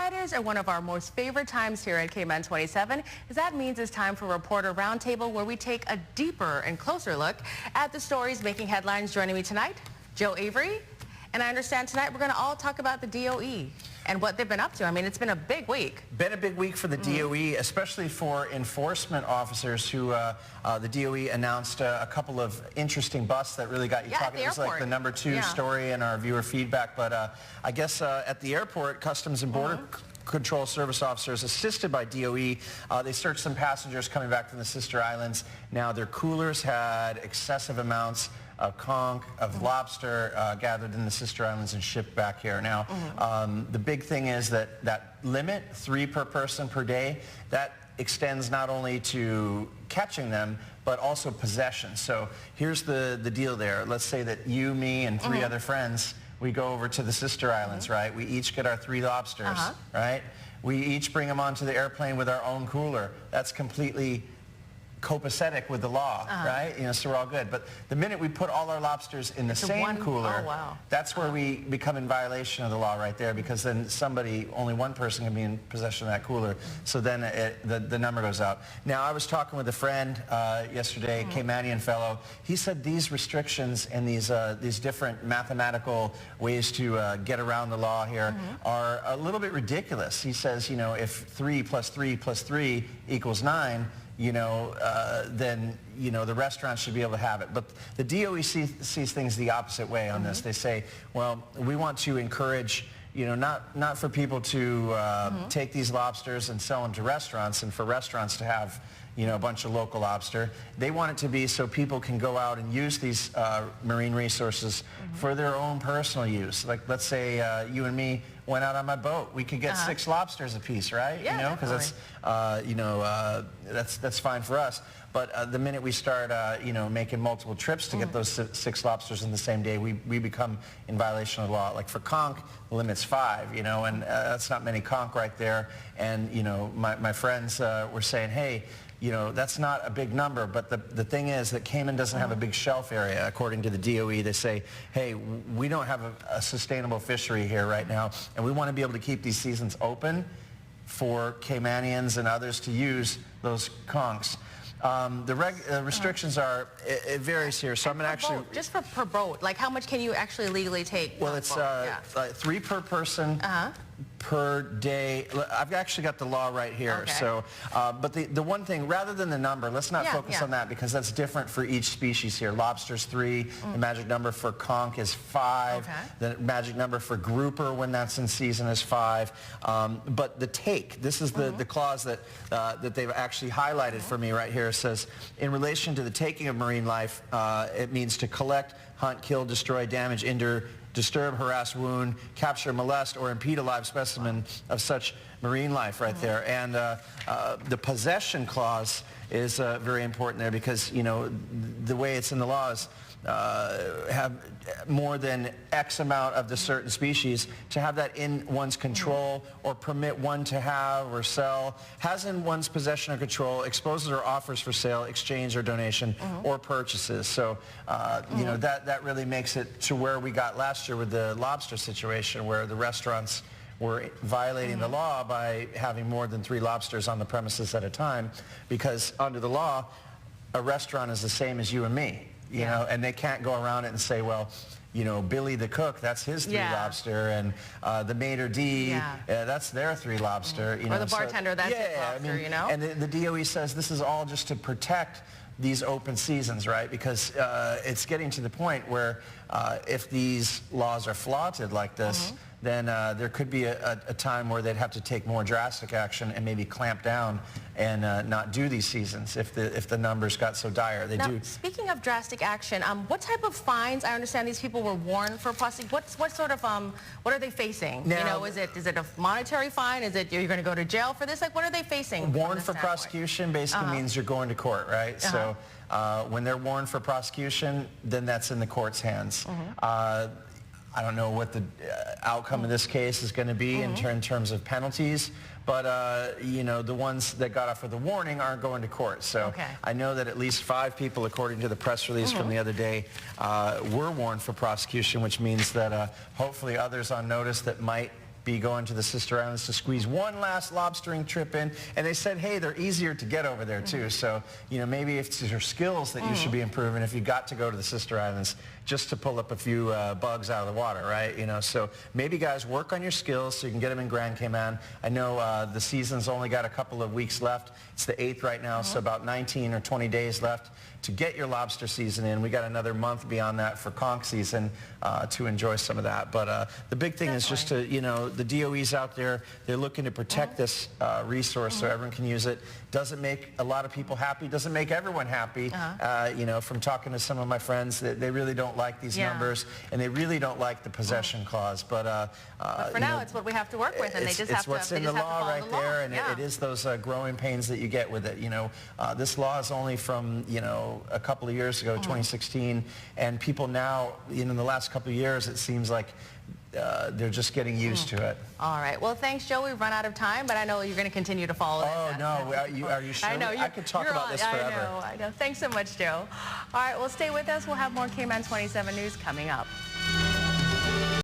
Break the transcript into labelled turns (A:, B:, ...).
A: Fridays are one of our most favorite times here at Cayman 27, because that means it's time for Reporter Roundtable, where we take a deeper and closer look at the stories making headlines. Joining me tonight, Joe Avary, and I understand tonight we're going to all talk about the DOE and what they've been up to. I mean, it's been a big week.
B: Been a big week for the DOE, especially for enforcement officers who the DOE announced a couple of interesting busts that really got you talking. It was like the #2 story in our viewer feedback. But I guess at the airport, Customs and Border Control Service officers assisted by DOE, they searched some passengers coming back from the sister islands. Now, their coolers had excessive amounts of conch, of lobster gathered in the sister islands and shipped back here. Now, the big thing is that limit, 3 per person per day, that extends not only to catching them, but also possession. So here's the deal there. Let's say that you, me, and 3 other friends, we go over to the sister islands, right? We each get our 3 lobsters, right? We each bring them onto the airplane with our own cooler. That's completely copacetic with the law, right? You know, so we're all good. But the minute we put all our lobsters in the same cooler, that's where we become in violation of the law right there, because then only one person can be in possession of that cooler. So then the number goes out. Now, I was talking with a friend yesterday, Caymanian fellow. He said these restrictions and these different mathematical ways to get around the law here are a little bit ridiculous. He says, you know, if 3 plus 3 plus 3 equals 9, you know, then, you know, the restaurants should be able to have it. But the DOE sees things the opposite way on this. They say, well, we want to encourage, you know, not for people to take these lobsters and sell them to restaurants and for restaurants to have, you know, a bunch of local lobster. They want it to be so people can go out and use these marine resources for their own personal use. Like, let's say you and me went out on my boat. We could get 6 lobsters a piece, right?
A: Yeah,
B: you know, because that's, you know, that's fine for us. But the minute we start, you know, making multiple trips to get those 6 lobsters in the same day, we become in violation of the law. Like for conch, the limit's 5, you know, and that's not many conch right there. And, you know, my friends were saying, hey, you know, that's not a big number, but the thing is that Cayman doesn't have a big shelf area. According to the DOE, they say, hey, we don't have a sustainable fishery here right now, and we want to be able to keep these seasons open for Caymanians and others to use those conchs. The restrictions are, it varies here, so I'm going to actually...
A: Just per boat, like how much can you actually legally take?
B: Well, it's like 3 per person per day. I've actually got the law right here. So, but the one thing, rather than the number, let's not focus on that, because that's different for each species here. Lobster's 3, the magic number for conch is 5, the magic number for grouper when that's in season is 5. But the take, this is the clause that they've actually highlighted for me right here. It says, in relation to the taking of marine life, it means to collect, hunt, kill, destroy, damage, injure, disturb, harass, wound, capture, molest, or impede a live specimen of such marine life right there. And the possession clause is very important there, because, you know, the way it's in the laws, have more than X amount of the certain species, to have that in one's control or permit one to have or sell, has in one's possession or control, exposes or offers for sale, exchange or donation, or purchases. So, you know, that really makes it to where we got last year with the lobster situation, where the restaurants were violating the law by having more than 3 lobsters on the premises at a time, because under the law, a restaurant is the same as you and me. You know, and they can't go around it and say, well, you know, Billy the cook, that's his 3 lobster, and the maitre d', that's their 3 lobster. You know,
A: or the bartender, that's his lobster,
B: I mean,
A: you know?
B: And the DOE says this is all just to protect these open seasons, right? Because it's getting to the point where if these laws are flaunted like this, then there could be a time where they'd have to take more drastic action and maybe clamp down and not do these seasons if the numbers got so dire.
A: Speaking of drastic action, what type of fines? I understand these people were warned for prosecution. What sort of what are they facing? Now, you know, is it a monetary fine? Is it you're going to go to jail for this? Like, what are they facing?
B: Warned for prosecution basically means you're going to court, right? So when they're warned for prosecution, then that's in the court's hands. I don't know what the outcome of this case is going to be in terms of penalties, but you know, the ones that got off with the warning aren't going to court. So I know that at least 5 people, according to the press release from the other day, were warned for prosecution, which means that hopefully others on notice that might be going to the sister islands to squeeze one last lobstering trip in. And they said, hey, they're easier to get over there too. So, maybe it's your skills that you should be improving if you got to go to the sister islands just to pull up a few bugs out of the water, right? So maybe guys work on your skills so you can get them in Grand Cayman. I know the season's only got a couple of weeks left. It's the 8th right now, so about 19 or 20 days left to get your lobster season in. We got another month beyond that for conch season to enjoy some of that. But the big thing is just to, the DOE's out there, they're looking to protect this resource so everyone can use it. Doesn't make a lot of people happy, doesn't make everyone happy. From talking to some of my friends, they really don't like these numbers, and they really don't like the possession clause. But
A: for now, it's what we have to work with, and they just have to.
B: It's what's in the law right there, and it is those growing pains that you get with it. This law is only from a couple of years ago, 2016, and people now, in the last couple of years, it seems like they're just getting used to it.
A: All right. Well, thanks, Joe. We've run out of time, but I know you're going to continue to follow it.
B: Oh, no. Are you sure?
A: I know.
B: I could talk about this forever.
A: I know. Thanks so much, Joe. All right. Well, stay with us. We'll have more Cayman 27 news coming up.